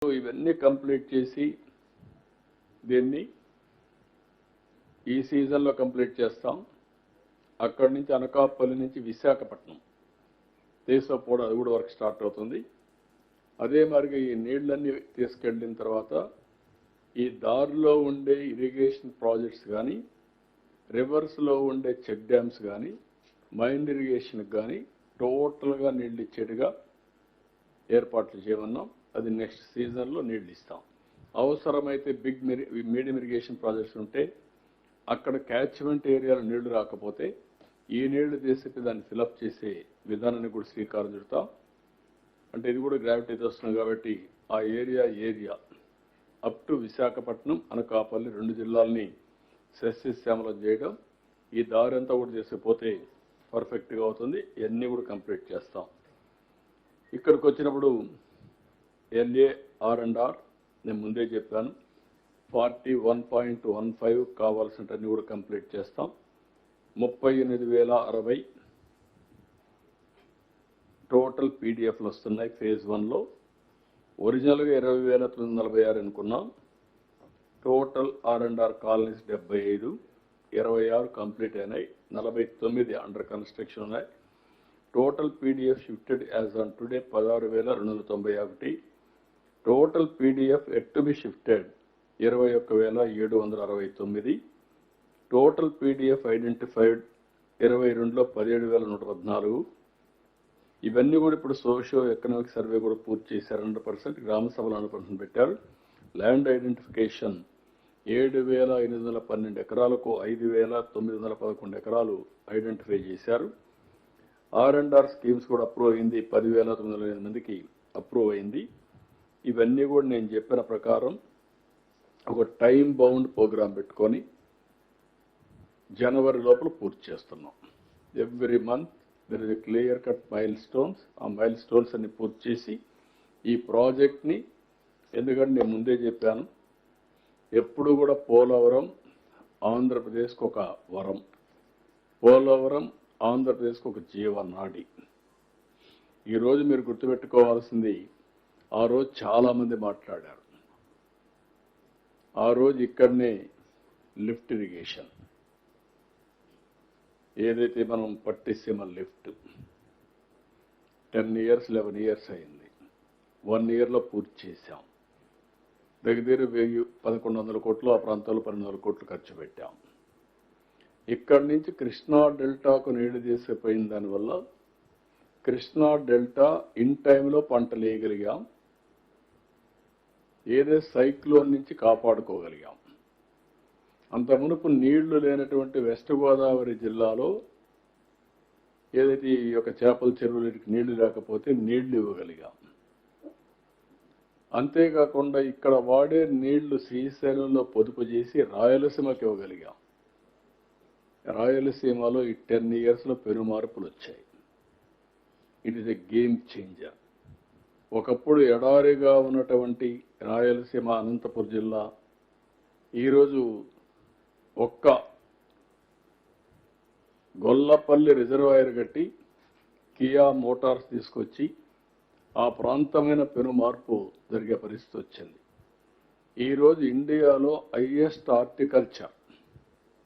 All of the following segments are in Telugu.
ఇవన్నీ కంప్లీట్ చేసి దీన్ని ఈ సీజన్లో కంప్లీట్ చేస్తాం. అక్కడి నుంచి అనకాపల్లి నుంచి విశాఖపట్నం దేశపోడ అది కూడా వర్క్ స్టార్ట్ అవుతుంది. అదే మరిగా ఈ నీళ్ళన్నీ తీసుకెళ్ళిన తర్వాత ఈ దారిలో ఉండే ఇరిగేషన్ ప్రాజెక్ట్స్ కానీ రివర్స్లో ఉండే చెక్ డ్యామ్స్ కానీ మైండ్ ఇరిగేషన్కి కానీ టోటల్గా నీళ్ళు ఇచ్చేట్టుగా ఏర్పాట్లు చేయమన్నాం. అది నెక్స్ట్ సీజన్లో నీళ్ళు ఇస్తాం. అవసరమైతే మీడియం ఇరిగేషన్ ప్రాజెక్ట్స్ ఉంటే అక్కడ క్యాచ్మెంట్ ఏరియాలో నీళ్లు రాకపోతే ఈ నీళ్లు తీసి దాన్ని ఫిలప్ చేసే విధానాన్ని కూడా శ్రీకారం చుడతాం. అంటే ఇది కూడా గ్రావిటీతో వస్తుంది కాబట్టి ఆ area up to Visakhapatnam Anakapalli 2 జిల్లాలని సస్యశ్యామలం చేయడం, ఈ దారి అంతా కూడా చేసిపోతే పర్ఫెక్ట్గా అవుతుంది. ఇవన్నీ కూడా కంప్లీట్ చేస్తాం. ఇక్కడికి వచ్చినప్పుడు LAR&R నేను ముందే చెప్పాను 41.15 కావాల్సినవన్నీ కూడా కంప్లీట్ చేస్తాం. 38,060 టోటల్ పీడిఎఫ్లు వస్తున్నాయి ఫేజ్ 1లో. ఒరిజినల్గా 20,946 అనుకున్నాం. టోటల్ R&R కాలనీస్ 75, 26 కంప్లీట్ అయినాయి, 49 అండర్ కన్స్ట్రక్షన్ ఉన్నాయి. Total PDF shifted as on today 16,291. Total PDF yet to be shifted 21,769. Total PDF identified 22లో 17,114. ఇవన్నీ కూడా ఇప్పుడు సోషియో ఎకనామిక్ సర్వే కూడా పూర్తి చేశారు. 100%. గ్రామ సభలు 100% పెట్టారు. ల్యాండ్ ఐడెంటిఫికేషన్ 7,812 ఎకరాలకు 5,911 ఎకరాలు ఐడెంటిఫై చేశారు. R&R స్కీమ్స్ కూడా అప్రూవ్ అయింది. 10,908 మందికి అప్రూవ్ అయింది. ఇవన్నీ కూడా నేను చెప్పిన ప్రకారం ఒక టైం బౌండ్ ప్రోగ్రాం పెట్టుకొని జనవరి లోపల పూర్తి చేస్తున్నాం. Every month there is a clear cut milestones. ఆ మైల్ స్టోన్స్ అన్ని పూర్తి చేసి ఈ ప్రాజెక్ట్ని, ఎందుకంటే నేను ముందే చెప్పాను, ఎప్పుడు కూడా పోలవరం ఆంధ్రప్రదేశ్కి ఒక వరం, పోలవరం ఆంధ్రప్రదేశ్కి ఒక జీవనాడి. ఈరోజు మీరు గుర్తుపెట్టుకోవాల్సింది, ఆ రోజు చాలామంది మాట్లాడారు. ఆ రోజు ఇక్కడనే లిఫ్ట్ ఇరిగేషన్ ఏదైతే మనం పట్టిసీమ లిఫ్ట్ 10 years 11 years అయింది. 1 yearలో పూర్తి చేశాం. దగ్గర 1,100 కోట్లు, ఆ ప్రాంతాల్లో 1,200 కోట్లు ఖర్చు పెట్టాం. ఇక్కడి నుంచి కృష్ణా డెల్టాకు నీళ్లు తీసుకుపోయిన దానివల్ల కృష్ణా డెల్టా ఇన్ టైంలో పంటలు వేయగలిగాం. ఏదే సైక్లోన్ నుంచి కాపాడుకోగలిగాం. అంత మునుపు నీళ్లు లేనటువంటి వెస్ట్ గోదావరి జిల్లాలో ఏదైతే ఈ యొక్క చేపల చెరువులకి నీళ్లు లేకపోతే నీళ్లు ఇవ్వగలిగాం. అంతేకాకుండా ఇక్కడ వాడే నీళ్లు శ్రీశైలంలో పొదుపు చేసి రాయలసీమకి ఇవ్వగలిగాం. రాయలసీమలో ఈ 10 yearsలో పెను మార్పులు వచ్చాయి. It is a game changer. ఒకప్పుడు ఎడారిగా ఉన్నటువంటి రాయలసీమ అనంతపురం జిల్లా ఈరోజు ఒక్క గొల్లపల్లి రిజర్వాయర్ కట్టి కియా మోటార్స్ తీసుకొచ్చి ఆ ప్రాంతమైన పెను మార్పు జరిగే పరిస్థితి వచ్చింది. ఈరోజు ఇండియాలో హైయెస్ట్ హార్టికల్చర్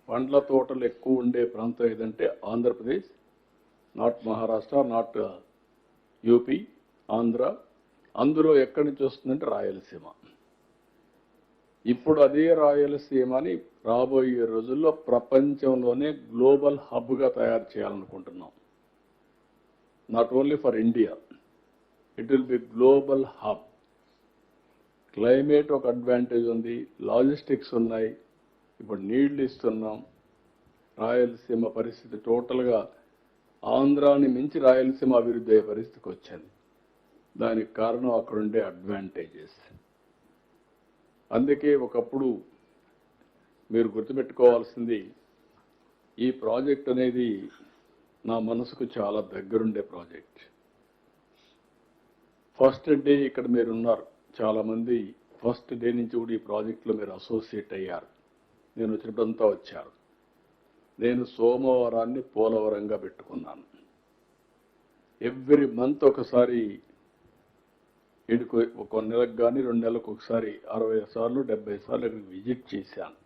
పండ్ల తోటలు ఎక్కువ ఉండే ప్రాంతం ఏదంటే Andhra Pradesh, not Maharashtra, not UP, Andhra. అందులో ఎక్కడి నుంచి వస్తుందంటే రాయలసీమ. ఇప్పుడు అదే రాయలసీమని రాబోయే రోజుల్లో ప్రపంచంలోనే గ్లోబల్ హబ్గా తయారు చేయాలనుకుంటున్నాం. Not only for India, it will be global hub. Climate ఒక అడ్వాంటేజ్ ఉంది, లాజిస్టిక్స్ ఉన్నాయి, ఇప్పుడు నీళ్లు ఇస్తున్నాం. రాయలసీమ పరిస్థితి టోటల్గా ఆంధ్రాని మించి రాయలసీమ అభివృద్ధి అయ్యే పరిస్థితికి వచ్చింది. దానికి కారణం అక్కడ ఉండే అడ్వాంటేజెస్. అందుకే ఒకప్పుడు మీరు గుర్తుపెట్టుకోవాల్సింది, ఈ ప్రాజెక్ట్ అనేది నా మనసుకు చాలా దగ్గరుండే ప్రాజెక్ట్. ఫస్ట్ డే ఇక్కడ మీరు ఉన్నారు చాలామంది. ఫస్ట్ డే నుంచి కూడా ఈ ప్రాజెక్టులో మీరు అసోసియేట్ అయ్యారు. నేను వచ్చినప్పుడంతా వచ్చారు. నేను సోమవారాన్ని పోలవరంగా పెట్టుకున్నాను. ఎవ్రీ మంత్ ఒకసారి వీడికి ఒక నెలకు కానీ 2 నెలలకు ఒకసారి 60 సార్లు 70 సార్లు ఇక్కడికి విజిట్ చేశాను.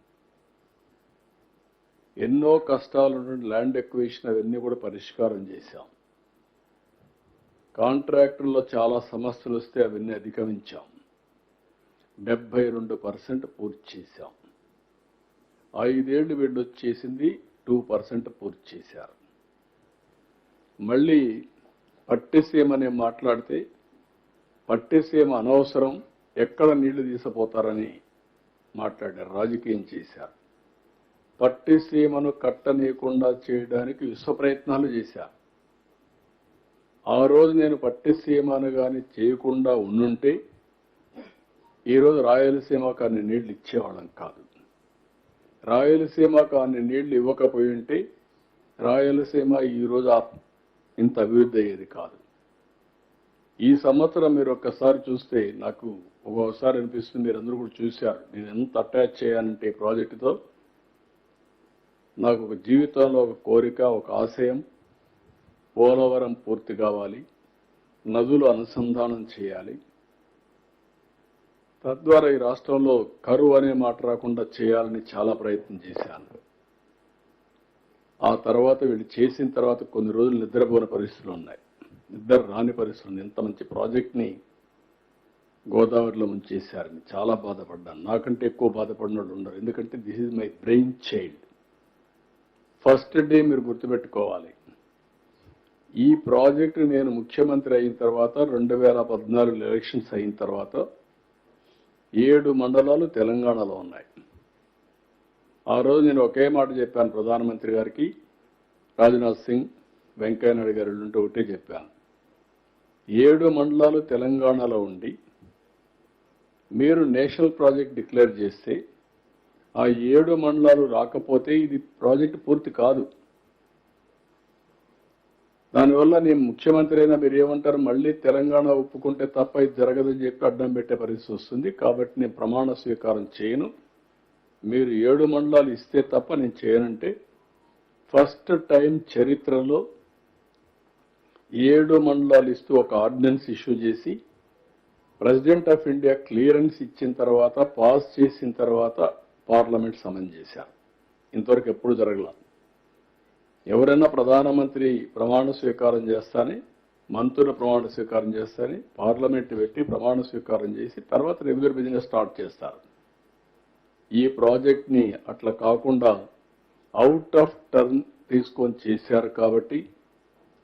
ఎన్నో కష్టాలు ల్యాండ్ ఎక్విజిషన్ అవన్నీ కూడా పరిష్కారం చేశాం. కాంట్రాక్టుల్లో చాలా సమస్యలు వస్తే అవన్నీ అధిగమించాం. 72% పూర్తి చేశాం. 5 ఏళ్ళు వీళ్ళు చేసింది 2% పూర్తి చేశారు. మళ్ళీ పట్టిసీమ అని మాట్లాడితే పట్టిసీమ అనవసరం, ఎక్కడ నీళ్లు తీసిపోతారని మాట్లాడారు, రాజకీయం చేశారు. పట్టిసీమను కట్టనీయకుండా చేయడానికి విశ్వ ప్రయత్నాలు చేశారు. ఆ రోజు నేను పట్టిసీమను కానీ చేయకుండా ఉండుంటే ఈరోజు రాయలసీమకు అన్ని నీళ్లు ఇచ్చేవాళ్ళం కాదు. రాయలసీమకు అన్ని నీళ్లు ఇవ్వకపోయి ఉంటే రాయలసీమ ఈరోజు ఇంత అభివృద్ధి అయ్యేది కాదు. ఈ సంవత్సరం మీరు ఒక్కసారి చూస్తే నాకు ఒక్కొక్కసారి అనిపిస్తుంది, మీరు అందరూ కూడా చూశారు, నేను ఎంత అటాచ్ చేయాలంటే ఈ ప్రాజెక్టుతో నాకు ఒక జీవితంలో ఒక కోరిక, ఒక ఆశయం, పోలవరం పూర్తి కావాలి, నదులు అనుసంధానం చేయాలి, తద్వారా ఈ రాష్ట్రంలో కరువు అనే మాట రాకుండా చేయాలని చాలా ప్రయత్నం చేశాను. ఆ తర్వాత వీళ్ళు చేసిన తర్వాత కొన్ని రోజులు నిద్రపోని పరిస్థితులు ఉన్నాయి, నిద్ర రాని పరిస్థితులు. ఇంత మంచి ప్రాజెక్ట్ని గోదావరిలో ముంచేశారని చాలా బాధపడ్డాను. నాకంటే ఎక్కువ బాధపడిన వాళ్ళు ఉండరు, ఎందుకంటే this is my brain child. First day మీరు గుర్తుపెట్టుకోవాలి, ఈ ప్రాజెక్టు నేను ముఖ్యమంత్రి అయిన తర్వాత 2014 ఎలక్షన్స్ అయిన తర్వాత 7 మండలాలు తెలంగాణలో ఉన్నాయి. ఆ రోజు నేను ఒకే మాట చెప్పాను ప్రధానమంత్రి గారికి, రాజ్నాథ్ సింగ్, వెంకయ్యనాయుడు గారు ఉంటే ఒకటే చెప్పాను, 7 మండలాలు తెలంగాణలో ఉండి మీరు నేషనల్ ప్రాజెక్ట్ డిక్లేర్ చేస్తే ఆ 7 మండలాలు రాకపోతే ఇది ప్రాజెక్టు పూర్తి కాదు. దానివల్ల నేను ముఖ్యమంత్రి అయినా మీరు ఏమంటారు, మళ్ళీ తెలంగాణ ఒప్పుకుంటే తప్ప ఇది జరగదని చెప్పి అడ్డం పెట్టే పరిస్థితి వస్తుంది. కాబట్టి నేను ప్రమాణ స్వీకారం చేయను, మీరు 7 మండలాలు ఇస్తే తప్ప నేను చేయనంటే ఫస్ట్ టైం చరిత్రలో 7 మండలాలు ఇస్తూ ఒక ఆర్డినెన్స్ ఇష్యూ చేసి ప్రెసిడెంట్ ఆఫ్ ఇండియా క్లియరెన్స్ ఇచ్చిన తర్వాత, పాస్ చేసిన తర్వాత పార్లమెంట్ సమన్ చేశారు. ఇంతవరకు ఎప్పుడు జరగల. ఎవరైనా ప్రధానమంత్రి ప్రమాణ స్వీకారం చేస్తానే, మంత్రులు ప్రమాణ స్వీకారం చేస్తానే పార్లమెంట్ పెట్టి ప్రమాణ స్వీకారం చేసి తర్వాత రెగ్యులర్ బిజినెస్ స్టార్ట్ చేస్తారు. ఈ ప్రాజెక్ట్ని అట్లా కాకుండా అవుట్ ఆఫ్ టర్న్ తీసుకొని చేశారు. కాబట్టి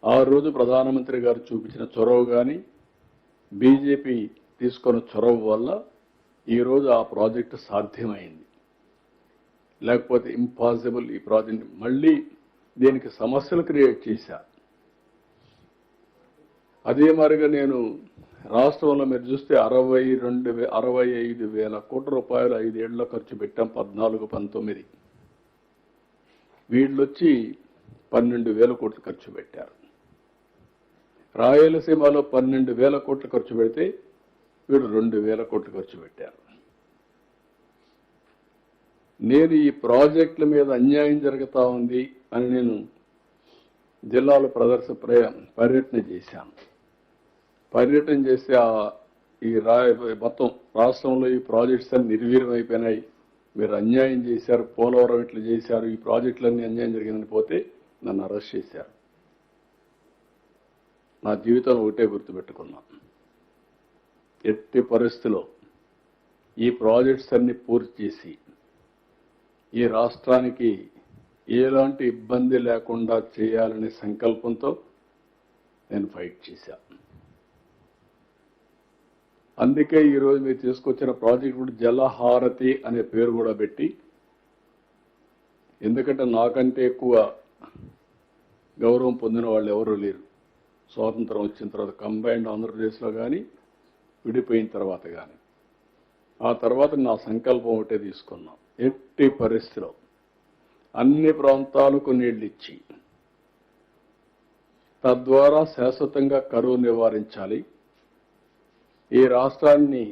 ఆ రోజు ప్రధానమంత్రి గారు చూపించిన చొరవ కానీ బీజేపీ తీసుకున్న చొరవ వల్ల ఈరోజు ఆ ప్రాజెక్టు సాధ్యమైంది. లేకపోతే ఇంపాసిబుల్. ఈ ప్రాజెక్ట్ మళ్ళీ దీనికి సమస్యలు క్రియేట్ చేశారు. అదే మరిగా నేను రాష్ట్రంలో మీరు చూస్తే 65,000 కోట్ల రూపాయలు 5 ఏళ్లలో ఖర్చు పెట్టాం. 14-19 వీళ్ళొచ్చి 12,000 కోట్లు ఖర్చు పెట్టారు. రాయలసీమలో 12,000 కోట్లు ఖర్చు పెడితే వీళ్ళు 2,000 కోట్లు ఖర్చు పెట్టారు. నేను ఈ ప్రాజెక్టుల మీద అన్యాయం జరుగుతూ ఉంది అని నేను జిల్లాలో పర్యటన చేశాను. పర్యటన చేస్తే ఈ మొత్తం రాష్ట్రంలో ఈ ప్రాజెక్ట్స్ అన్ని నిర్వీర్యం అయిపోయినాయి, మీరు అన్యాయం చేశారు, పోలవరం ఇట్లా చేశారు, ఈ ప్రాజెక్టులన్నీ అన్యాయం జరిగిందని పోతే నన్ను అరెస్ట్ చేశారు. నా జీవితంలో ఒకటే గుర్తుపెట్టుకున్నాను, ఎట్టి పరిస్థితిలో ఈ ప్రాజెక్ట్స్ అన్ని పూర్తి చేసి ఈ రాష్ట్రానికి ఎలాంటి ఇబ్బంది లేకుండా చేయాలనే సంకల్పంతో నేను ఫైట్ చేశాను. అందుకే ఈరోజు మీరు తీసుకొచ్చిన ప్రాజెక్ట్ కూడా జలహారతి అనే పేరు కూడా పెట్టి, ఎందుకంటే నాకంటే ఎక్కువ గౌరవం పొందిన వాళ్ళు ఎవరూ లేరు. స్వాతంత్రం వచ్చిన తర్వాత కంబైన్డ్ ఆంధ్రప్రదేశ్లో కానీ విడిపోయిన తర్వాత కానీ, ఆ తర్వాత నా సంకల్పం ఒకటే తీసుకున్నాం, ఎట్టి పరిస్థితిలో అన్ని ప్రాంతాలకు నీళ్లు ఇచ్చి తద్వారా శాశ్వతంగా కరువు నివారించాలి. ఈ రాష్ట్రాన్ని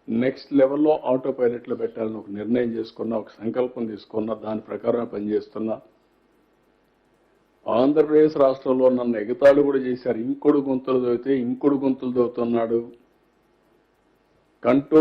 నెక్స్ట్ లెవెల్లో ఆటో పైలట్లో పెట్టాలని ఒక నిర్ణయం చేసుకున్నా, ఒక సంకల్పం తీసుకున్నా, దాని ప్రకారం పనిచేస్తున్నా. ఆంధ్రప్రదేశ్ రాష్ట్రంలో నన్ను ఎగతాళి కూడా చేశారు, ఇంకుడు గుంతలు దవ్వితే ఇంకుడు గుంతలు దవ్వుతున్నాడు, కంటూర్